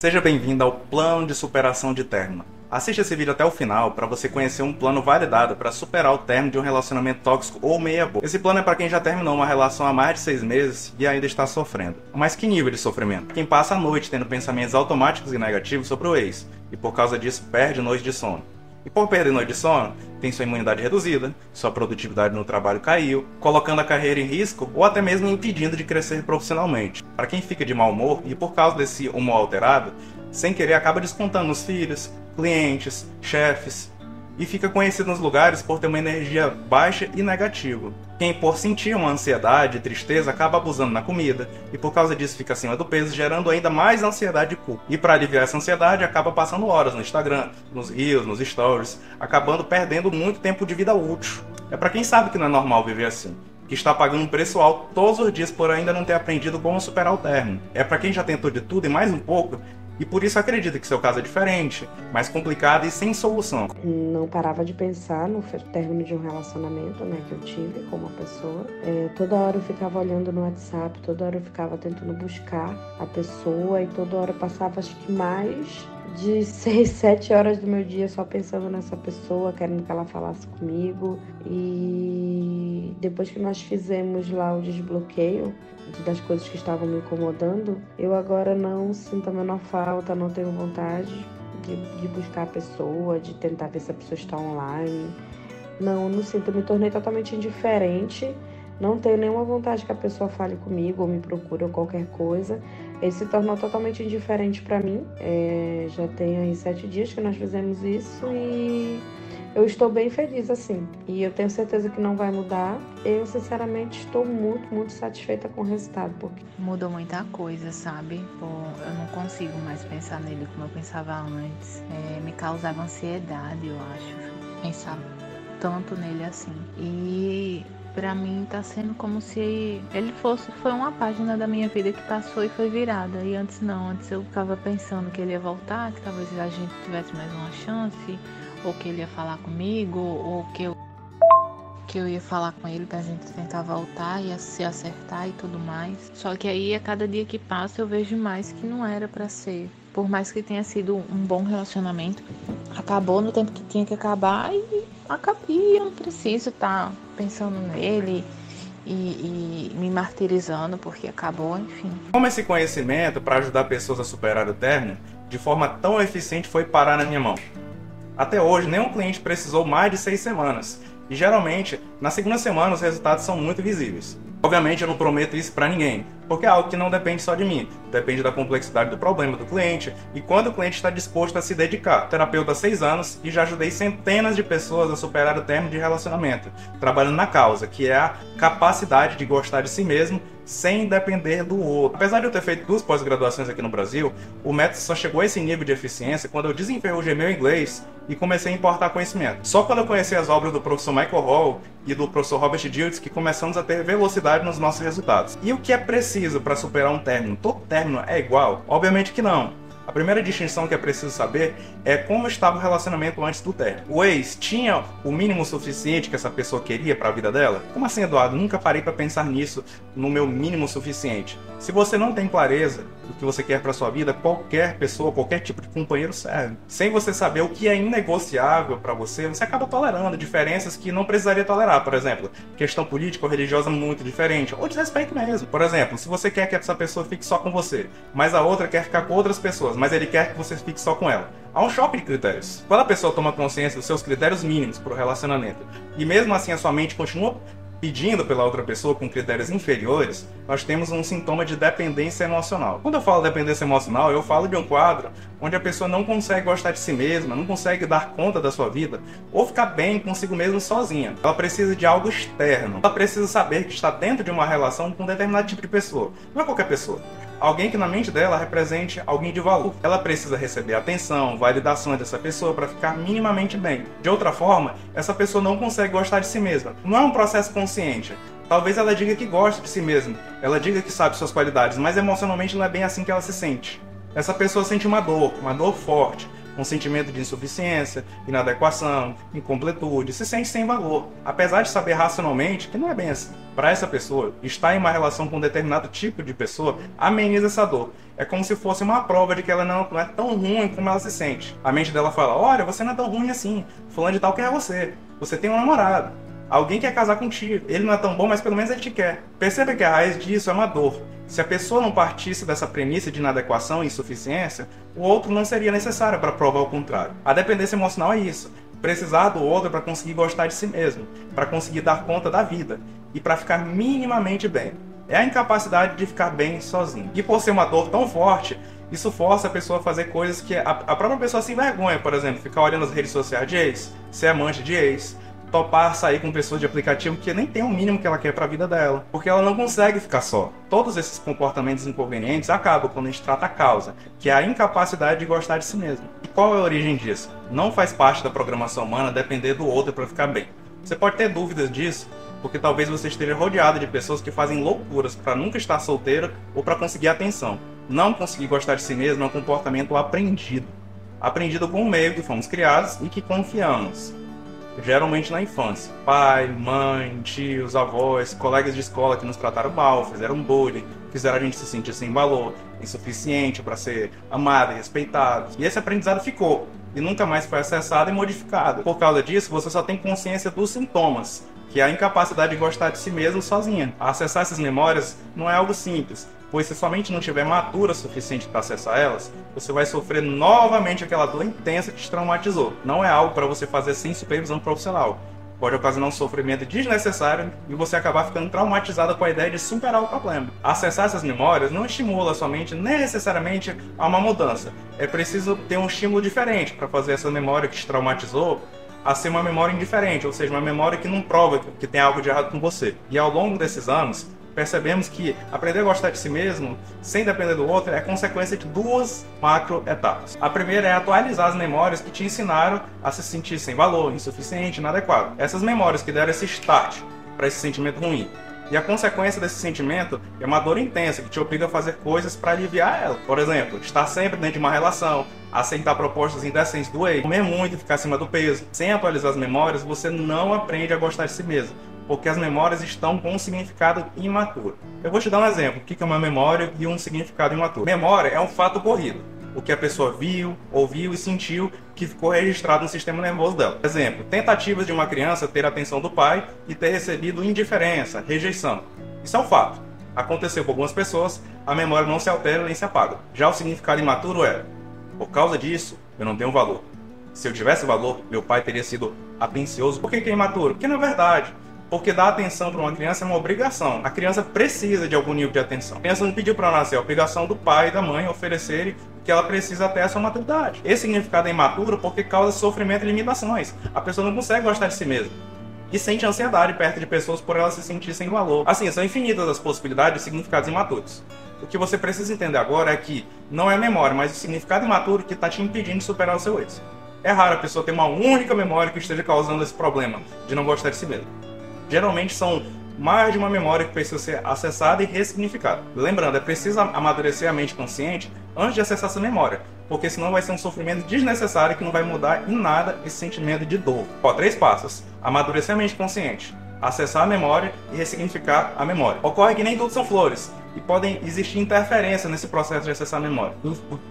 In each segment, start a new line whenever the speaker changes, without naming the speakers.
Seja bem-vindo ao Plano de Superação de Término. Assista esse vídeo até o final para você conhecer um plano validado para superar o término de um relacionamento tóxico ou meia-boca. Esse plano é para quem já terminou uma relação há mais de 6 meses e ainda está sofrendo. Mas que nível de sofrimento? Quem passa a noite tendo pensamentos automáticos e negativos sobre o ex e por causa disso perde noite de sono. E por perder noite de sono, tem sua imunidade reduzida, sua produtividade no trabalho caiu, colocando a carreira em risco ou até mesmo impedindo de crescer profissionalmente. Para quem fica de mau humor e por causa desse humor alterado, sem querer acaba descontando nos filhos, clientes, chefes e fica conhecido nos lugares por ter uma energia baixa e negativa. Quem por sentir uma ansiedade e tristeza acaba abusando na comida e por causa disso fica acima do peso, gerando ainda mais ansiedade e culpa. E para aliviar essa ansiedade acaba passando horas no Instagram, nos Reels, nos Stories, acabando perdendo muito tempo de vida útil. É para quem sabe que não é normal viver assim, que está pagando um preço alto todos os dias por ainda não ter aprendido como superar o término. É para quem já tentou de tudo e mais um pouco, e por isso acredita que seu caso é diferente, mais complicado e sem solução.
Não parava de pensar no término de um relacionamento, que eu tive com uma pessoa. Toda hora eu ficava olhando no WhatsApp, toda hora eu ficava tentando buscar a pessoa e toda hora eu passava acho que mais de 6, 7 horas do meu dia só pensando nessa pessoa, querendo que ela falasse comigo. E depois que nós fizemos lá o desbloqueio das coisas que estavam me incomodando, eu agora não sinto a menor falta, não tenho vontade de buscar a pessoa, de tentar ver se a pessoa está online. Não sinto, eu me tornei totalmente indiferente, não tenho nenhuma vontade que a pessoa fale comigo ou me procure ou qualquer coisa. Ele se tornou totalmente indiferente para mim. Já tem aí 7 dias que nós fizemos isso e eu estou bem feliz assim. E eu tenho certeza que não vai mudar. Eu, sinceramente, estou muito, muito satisfeita com o resultado. Porque
mudou muita coisa, sabe? Eu não consigo mais pensar nele como eu pensava antes. Me causava ansiedade, eu acho. Pensar tanto nele assim. E pra mim tá sendo como se ele foi uma página da minha vida que passou e foi virada. E antes não, antes eu ficava pensando que ele ia voltar, que talvez a gente tivesse mais uma chance, ou que ele ia falar comigo, ou que eu ia falar com ele pra gente tentar voltar e se acertar e tudo mais. Só que aí a cada dia que passa eu vejo mais que não era pra ser. Por mais que tenha sido um bom relacionamento, acabou no tempo que tinha que acabar e eu não preciso estar pensando nele e me martirizando porque acabou, enfim.
Como esse conhecimento para ajudar pessoas a superar o término de forma tão eficiente foi parar na minha mão? Até hoje, nenhum cliente precisou mais de 6 semanas. E geralmente, na segunda semana, os resultados são muito visíveis. Obviamente, eu não prometo isso para ninguém, porque é algo que não depende só de mim. Depende da complexidade do problema do cliente e quando o cliente está disposto a se dedicar. Terapeuta há 6 anos e já ajudei centenas de pessoas a superar o término de relacionamento, trabalhando na causa, que é a capacidade de gostar de si mesmo sem depender do outro. Apesar de eu ter feito 2 pós-graduações aqui no Brasil, o método só chegou a esse nível de eficiência quando eu desenferrujei meu inglês e comecei a importar conhecimento. Só quando eu conheci as obras do professor Michael Hall e do professor Robert Dilts que começamos a ter velocidade nos nossos resultados. E o que é preciso para superar um término? Todo término é igual? Obviamente que não. A primeira distinção que é preciso saber é como estava o relacionamento antes do término. O ex tinha o mínimo suficiente que essa pessoa queria para a vida dela? Como assim, Eduardo? Nunca parei para pensar nisso, no meu mínimo suficiente. Se você não tem clareza do que você quer para sua vida, qualquer pessoa, qualquer tipo de companheiro serve. Sem você saber o que é inegociável para você, você acaba tolerando diferenças que não precisaria tolerar. Por exemplo, questão política ou religiosa muito diferente, ou desrespeito mesmo. Por exemplo, se você quer que essa pessoa fique só com você, mas a outra quer ficar com outras pessoas, mas ele quer que você fique só com ela. Há um choque de critérios. Quando a pessoa toma consciência dos seus critérios mínimos para o relacionamento, e mesmo assim a sua mente continua pedindo pela outra pessoa com critérios inferiores, nós temos um sintoma de dependência emocional. Quando eu falo dependência emocional, eu falo de um quadro onde a pessoa não consegue gostar de si mesma, não consegue dar conta da sua vida, ou ficar bem consigo mesma sozinha. Ela precisa de algo externo. Ela precisa saber que está dentro de uma relação com um determinado tipo de pessoa. Não é qualquer pessoa. Alguém que na mente dela represente alguém de valor. Ela precisa receber atenção, validação dessa pessoa para ficar minimamente bem. De outra forma, essa pessoa não consegue gostar de si mesma. Não é um processo consciente. Talvez ela diga que gosta de si mesma, ela diga que sabe suas qualidades, mas emocionalmente não é bem assim que ela se sente. Essa pessoa sente uma dor forte, um sentimento de insuficiência, inadequação, incompletude, se sente sem valor, apesar de saber racionalmente que não é bem assim. Para essa pessoa, estar em uma relação com um determinado tipo de pessoa ameniza essa dor. É como se fosse uma prova de que ela não é tão ruim como ela se sente. A mente dela fala, olha, você não é tão ruim assim, fulano de tal quer você, você tem um namorado, alguém quer casar contigo, ele não é tão bom, mas pelo menos ele te quer. Perceba que a raiz disso é uma dor. Se a pessoa não partisse dessa premissa de inadequação e insuficiência, o outro não seria necessário para provar o contrário. A dependência emocional é isso. Precisar do outro para conseguir gostar de si mesmo, para conseguir dar conta da vida e para ficar minimamente bem. É a incapacidade de ficar bem sozinho. E por ser uma dor tão forte, isso força a pessoa a fazer coisas que a própria pessoa se envergonha. Por exemplo, ficar olhando as redes sociais de ex, ser amante de ex, topar sair com pessoas de aplicativo que nem tem o mínimo que ela quer para a vida dela, porque ela não consegue ficar só. Todos esses comportamentos inconvenientes acabam quando a gente trata a causa, que é a incapacidade de gostar de si mesmo. E qual é a origem disso? Não faz parte da programação humana depender do outro para ficar bem. Você pode ter dúvidas disso, porque talvez você esteja rodeado de pessoas que fazem loucuras para nunca estar solteiro ou para conseguir atenção. Não conseguir gostar de si mesmo é um comportamento aprendido. Aprendido com o meio que fomos criados e que confiamos. Geralmente na infância. Pai, mãe, tios, avós, colegas de escola que nos trataram mal, fizeram bullying, fizeram a gente se sentir sem valor, insuficiente para ser amado e respeitado. E esse aprendizado ficou e nunca mais foi acessado e modificado. Por causa disso, você só tem consciência dos sintomas, que é a incapacidade de gostar de si mesmo sozinha. Acessar essas memórias não é algo simples, pois se somente não tiver madura o suficiente para acessar elas, você vai sofrer novamente aquela dor intensa que te traumatizou. Não é algo para você fazer sem supervisão profissional. Pode ocasionar um sofrimento desnecessário e você acabar ficando traumatizado com a ideia de superar o problema. Acessar essas memórias não estimula sua mente necessariamente a uma mudança. É preciso ter um estímulo diferente para fazer essa memória que te traumatizou a ser uma memória indiferente, ou seja, uma memória que não prova que tem algo de errado com você. E ao longo desses anos, percebemos que aprender a gostar de si mesmo, sem depender do outro, é consequência de duas macro-etapas. A primeira é atualizar as memórias que te ensinaram a se sentir sem valor, insuficiente, inadequado. Essas memórias que deram esse start para esse sentimento ruim. E a consequência desse sentimento é uma dor intensa que te obriga a fazer coisas para aliviar ela. Por exemplo, estar sempre dentro de uma relação, aceitar propostas indecentes do ex, comer muito e ficar acima do peso. Sem atualizar as memórias, você não aprende a gostar de si mesmo, porque as memórias estão com um significado imaturo. Eu vou te dar um exemplo, o que é uma memória e um significado imaturo. Memória é um fato ocorrido, o que a pessoa viu, ouviu e sentiu que ficou registrado no sistema nervoso dela. Exemplo, tentativas de uma criança ter a atenção do pai e ter recebido indiferença, rejeição. Isso é um fato. Aconteceu com algumas pessoas, a memória não se altera nem se apaga. Já o significado imaturo é, por causa disso, eu não tenho valor. Se eu tivesse valor, meu pai teria sido atencioso. Por que é imaturo? Porque não é verdade. Porque dar atenção para uma criança é uma obrigação. A criança precisa de algum nível de atenção. A criança não pediu para nascer, é a obrigação do pai e da mãe oferecerem o que ela precisa até essa maturidade. Esse significado é imaturo porque causa sofrimento e limitações. A pessoa não consegue gostar de si mesma. E sente ansiedade perto de pessoas por ela se sentir sem valor. Assim, são infinitas as possibilidades de significados imaturos. O que você precisa entender agora é que não é a memória, mas o significado imaturo que está te impedindo de superar o seu ex. É raro a pessoa ter uma única memória que esteja causando esse problema de não gostar de si mesma. Geralmente são mais de uma memória que precisa ser acessada e ressignificada. Lembrando, é preciso amadurecer a mente consciente antes de acessar essa memória, porque senão vai ser um sofrimento desnecessário que não vai mudar em nada esse sentimento de dor. 3 passos. Amadurecer a mente consciente, acessar a memória e ressignificar a memória. Ocorre que nem tudo são flores e podem existir interferência nesse processo de acessar a memória.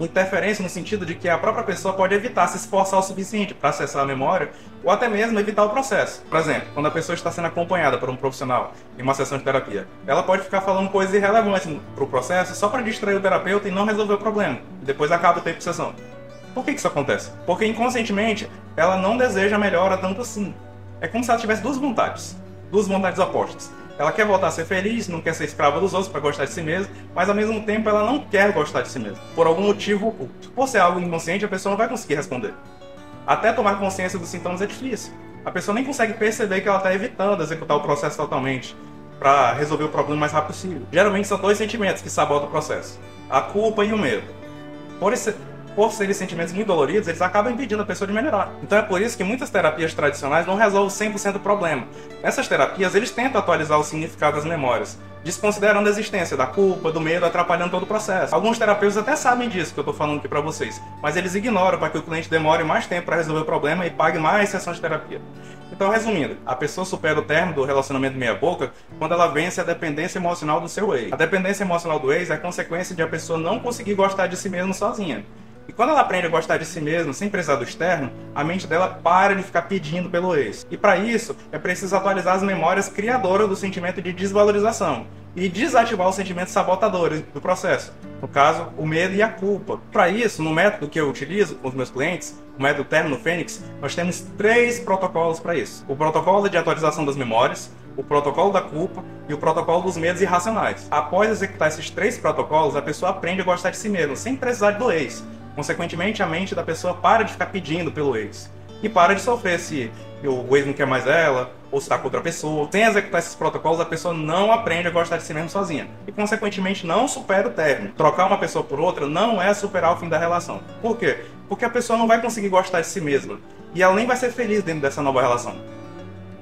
Interferência no sentido de que a própria pessoa pode evitar se esforçar o suficiente para acessar a memória ou até mesmo evitar o processo. Por exemplo, quando a pessoa está sendo acompanhada por um profissional em uma sessão de terapia, ela pode ficar falando coisas irrelevantes para o processo só para distrair o terapeuta e não resolver o problema. E depois acaba o tempo de sessão. Por que isso acontece? Porque inconscientemente ela não deseja a melhora tanto assim. É como se ela tivesse duas vontades opostas. Ela quer voltar a ser feliz, não quer ser escrava dos outros para gostar de si mesma, mas ao mesmo tempo ela não quer gostar de si mesma, por algum motivo oculto. Por ser algo inconsciente, a pessoa não vai conseguir responder. Até tomar consciência dos sintomas é difícil. A pessoa nem consegue perceber que ela está evitando executar o processo totalmente para resolver o problema o mais rápido possível. Geralmente são 2 sentimentos que sabotam o processo: a culpa e o medo. por serem sentimentos muito doloridos, eles acabam impedindo a pessoa de melhorar. Então é por isso que muitas terapias tradicionais não resolvem 100% do problema. Nessas terapias, eles tentam atualizar o significado das memórias, desconsiderando a existência da culpa, do medo, atrapalhando todo o processo. Alguns terapeutas até sabem disso que eu estou falando aqui para vocês, mas eles ignoram para que o cliente demore mais tempo para resolver o problema e pague mais sessões de terapia. Então, resumindo, a pessoa supera o término do relacionamento meia-boca quando ela vence a dependência emocional do seu ex. A dependência emocional do ex é a consequência de a pessoa não conseguir gostar de si mesma sozinha. E quando ela aprende a gostar de si mesma, sem precisar do externo, a mente dela para de ficar pedindo pelo ex. E para isso, é preciso atualizar as memórias criadoras do sentimento de desvalorização e desativar os sentimentos sabotadores do processo. No caso, o medo e a culpa. Para isso, no método que eu utilizo com os meus clientes, o método Término Fênix, nós temos 3 protocolos para isso. O protocolo de atualização das memórias, o protocolo da culpa e o protocolo dos medos irracionais. Após executar esses 3 protocolos, a pessoa aprende a gostar de si mesma, sem precisar do ex. Consequentemente, a mente da pessoa para de ficar pedindo pelo ex. E para de sofrer se o ex não quer mais ela, ou se está com outra pessoa. Sem executar esses protocolos, a pessoa não aprende a gostar de si mesma sozinha. E, consequentemente, não supera o término. Trocar uma pessoa por outra não é superar o fim da relação. Por quê? Porque a pessoa não vai conseguir gostar de si mesma. E ela nem vai ser feliz dentro dessa nova relação.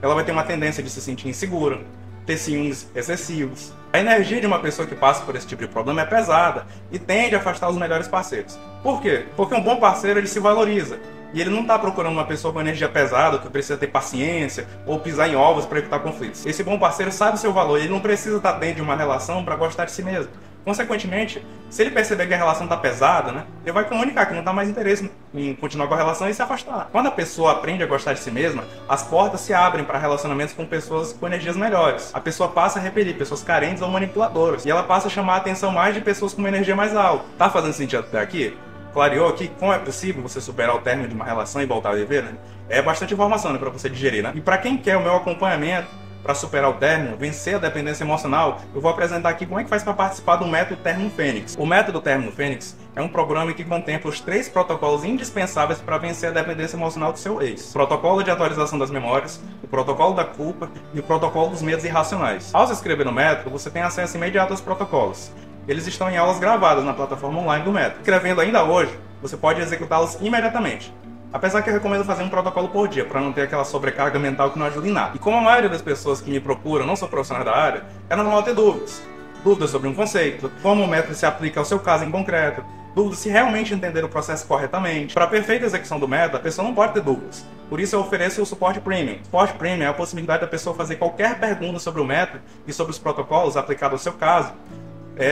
Ela vai ter uma tendência de se sentir insegura, ter ciúmes excessivos. A energia de uma pessoa que passa por esse tipo de problema é pesada e tende a afastar os melhores parceiros. Por quê? Porque um bom parceiro, ele se valoriza. E ele não está procurando uma pessoa com energia pesada, que precisa ter paciência ou pisar em ovos para evitar conflitos. Esse bom parceiro sabe o seu valor e ele não precisa estar dentro de uma relação para gostar de si mesmo. Consequentemente, se ele perceber que a relação está pesada, ele vai comunicar que não está mais interesse em continuar com a relação e se afastar. Quando a pessoa aprende a gostar de si mesma, as portas se abrem para relacionamentos com pessoas com energias melhores. A pessoa passa a repelir pessoas carentes ou manipuladoras. E ela passa a chamar a atenção mais de pessoas com uma energia mais alta. Tá fazendo sentido até aqui? Clareou aqui como é possível você superar o término de uma relação e voltar a viver, É bastante informação, para você digerir, E para quem quer o meu acompanhamento para superar o término, vencer a dependência emocional, eu vou apresentar aqui como é que faz para participar do método Término Fênix. O método Término Fênix é um programa que contempla os 3 protocolos indispensáveis para vencer a dependência emocional do seu ex. O protocolo de atualização das memórias, o protocolo da culpa e o protocolo dos medos irracionais. Ao se inscrever no método, você tem acesso imediato aos protocolos. Eles estão em aulas gravadas na plataforma online do método. Escrevendo ainda hoje, você pode executá-los imediatamente. Apesar que eu recomendo fazer um protocolo por dia, para não ter aquela sobrecarga mental que não ajuda em nada. E como a maioria das pessoas que me procuram não são profissionais da área, é normal ter dúvidas. Dúvidas sobre um conceito, como o método se aplica ao seu caso em concreto, dúvidas se realmente entender o processo corretamente. Para a perfeita execução do método, a pessoa não pode ter dúvidas. Por isso eu ofereço o suporte premium. O suporte premium é a possibilidade da pessoa fazer qualquer pergunta sobre o método e sobre os protocolos aplicados ao seu caso,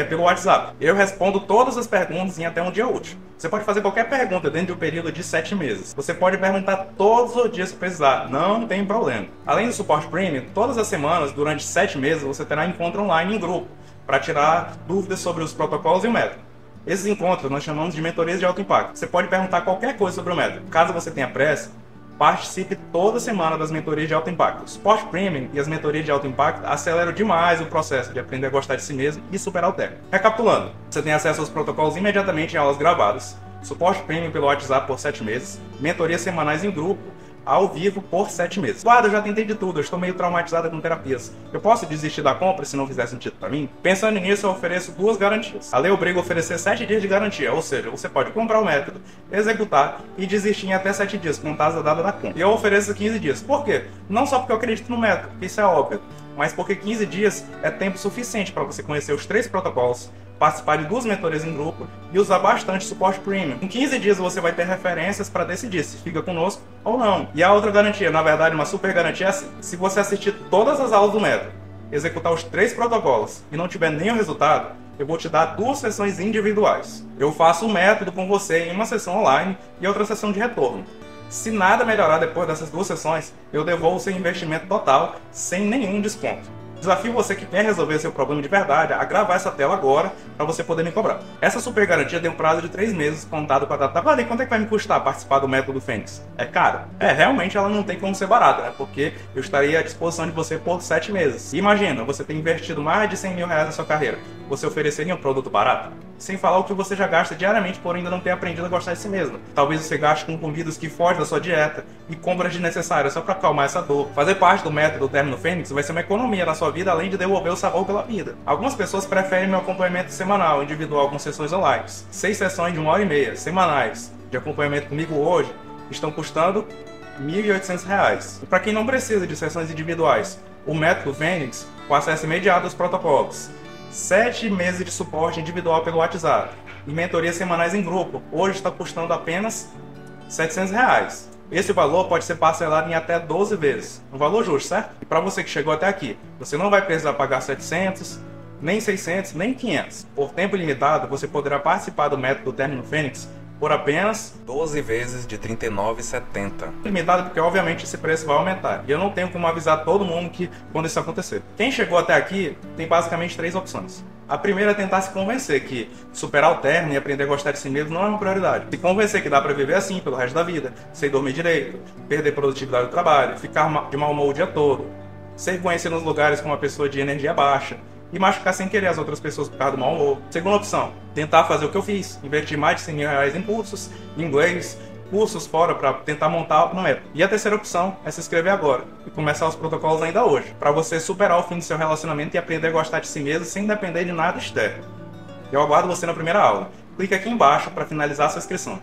pelo WhatsApp. Eu respondo todas as perguntas em até um dia útil. Você pode fazer qualquer pergunta dentro de um período de 7 meses. Você pode perguntar todos os dias se precisar, não tem problema. Além do suporte premium, todas as semanas, durante 7 meses, você terá encontro online em grupo, para tirar dúvidas sobre os protocolos e o método. Esses encontros nós chamamos de mentorias de alto impacto. Você pode perguntar qualquer coisa sobre o método. Caso você tenha pressa, participe toda semana das mentorias de alto impacto. O suporte premium e as mentorias de alto impacto aceleram demais o processo de aprender a gostar de si mesmo e superar o término. Recapitulando, você tem acesso aos protocolos imediatamente em aulas gravadas, suporte premium pelo WhatsApp por 7 meses, mentorias semanais em grupo, ao vivo por 7 meses. Guarda, eu já tentei de tudo, eu estou meio traumatizada com terapias. Eu posso desistir da compra se não fizer sentido para mim? Pensando nisso, eu ofereço 2 garantias. A lei obriga a oferecer 7 dias de garantia, ou seja, você pode comprar o método, executar e desistir em até 7 dias, contados a data da compra. E eu ofereço 15 dias. Por quê? Não só porque eu acredito no método, porque isso é óbvio, mas porque 15 dias é tempo suficiente para você conhecer os 3 protocolos, participar de 2 mentorias em grupo e usar bastante suporte premium. Em 15 dias você vai ter referências para decidir se fica conosco ou não. E a outra garantia, na verdade uma super garantia, é assim: se você assistir todas as aulas do método, executar os 3 protocolos e não tiver nenhum resultado, eu vou te dar 2 sessões individuais. Eu faço o método com você em uma sessão online e outra sessão de retorno. Se nada melhorar depois dessas 2 sessões, eu devolvo o seu investimento total sem nenhum desconto. Desafio você que quer resolver seu problema de verdade a gravar essa tela agora para você poder me cobrar. Essa super garantia tem um prazo de 3 meses contado com a data. Vale, quanto é que vai me custar participar do método Fênix? É caro? Realmente ela não tem como ser barata, porque eu estaria à disposição de você por 7 meses. E imagina, você ter investido mais de 100 mil reais na sua carreira. você ofereceria um produto barato? Sem falar o que você já gasta diariamente por ainda não ter aprendido a gostar de si mesmo. Talvez você gaste com comidas que fogem da sua dieta e compras desnecessárias só para acalmar essa dor. Fazer parte do método Término Fênix vai ser uma economia na sua vida, além de devolver o sabor pela vida. Algumas pessoas preferem meu acompanhamento semanal, individual, com sessões online. 6 sessões de 1h30, semanais, de acompanhamento comigo hoje, estão custando R$ 1.800. E para quem não precisa de sessões individuais, o método Fênix, com acesso imediato aos protocolos, 7 meses de suporte individual pelo WhatsApp e mentorias semanais em grupo, hoje está custando apenas R$ 700. Esse valor pode ser parcelado em até 12 vezes, um valor justo, certo? E para você que chegou até aqui, você não vai precisar pagar 700, nem 600, nem 500. Por tempo limitado, você poderá participar do método Término Fênix por apenas
12 vezes de R$ 39,70.
Limitado porque obviamente esse preço vai aumentar. E eu não tenho como avisar todo mundo que quando isso acontecer. Quem chegou até aqui tem basicamente 3 opções. A primeira é tentar se convencer que superar o término e aprender a gostar de si mesmo não é uma prioridade. Se convencer que dá pra viver assim pelo resto da vida, sem dormir direito, perder produtividade do trabalho, ficar de mau humor o dia todo, ser conhecido nos lugares com uma pessoa de energia baixa, e machucar sem querer as outras pessoas por causa do mau humor. Segunda opção, tentar fazer o que eu fiz, investir mais de R$ 100 mil em cursos, em inglês, cursos fora para tentar montar um método. E a terceira opção é se inscrever agora e começar os protocolos ainda hoje, para você superar o fim do seu relacionamento e aprender a gostar de si mesmo sem depender de nada externo. Eu aguardo você na primeira aula. Clique aqui embaixo para finalizar a sua inscrição.